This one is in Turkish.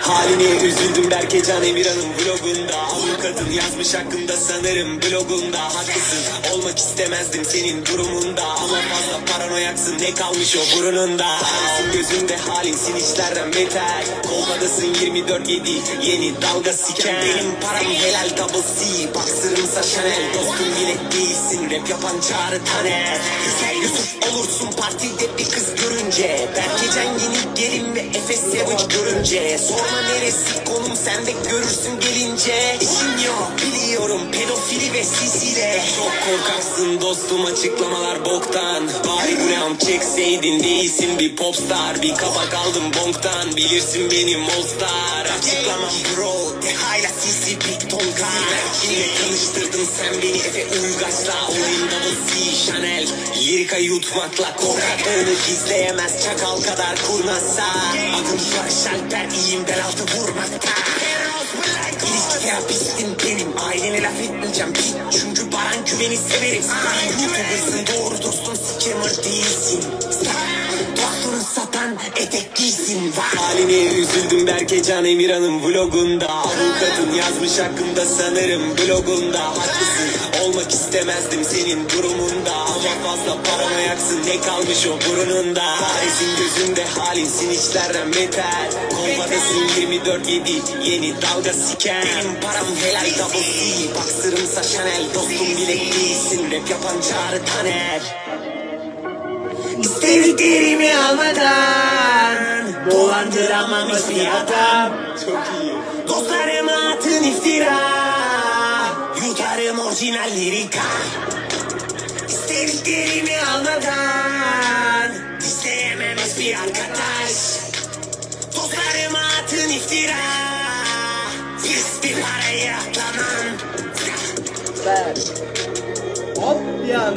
Haline üzüldüm Berkecan Emirhan'ın vlogunda. Avukatın yazmış hakkında sanırım blogunda. Haklısın, olmak istemezdim senin durumunda. Ama fazla paranoyaksın, ne kalmış o burununda. Haklısın, gözünde halin sinişlerden beter. Kolpadasın 24/7, yeni dalga siken. Benim param helal double C, baksırımsa Chanel. Dostum bilek değilsin, rap yapan Çağrı Taner. Yusuf olursun partide bir kız görünce. Berkecan yeni gelin ve Efes Savage görünce. Sorma neresi konum, sen de görürsün gelince. İşin yok biliyorum, pedofili ve sisiyle. Çok korkaksın dostum, açıklamalar boktan. Bari gram çekseydin, değilsin bir popstar. Bir kapak aldım bonktan, bilirsin benim all-star. Açıklamam bro, dehayla sisi big tonka. Kimle tanıştırdın sen beni, Efe Uygaç'la. Olayım double C Chanel, lirika yutmakla korkadığını gizleyemez çakal kadar kurnazsa. Adım Barış Alper, iyiyim bel altı vurmakta. İlişki terapistim benim, ailene laf etmeyeceğim pit. Çünkü Baran Güven'i severim. YouTuber'sın doğru dostum, scammer değilsin. Dostunu satan etek giysin. Haline üzüldüm Berkecan Emirhan'ın vlogunda. Avukatın yazmış hakkında sanırım blogunda. Haklısın, olmak istemezdim senin durumunda. Ama fazla paranoyaksın, ne kalmış o burununda. Paris'in gözünde halin sinişlerden beter. Kolpadasın 24/7, yeni dalga siken. Benim param helal double C, baksırımsa Chanel. Dostum bilek değilsin, rap yapan Çağrı Taner. İstediklerimi almadan dolandıramamış bir adam. Çok iyi. Dostlarıma atın iftira, yutarım orijinal lirika. İstediklerimi almadan isteyememez bir arkadaş. Dostlarıma atın iftira, pis bir parayı atlamam. Hop ya.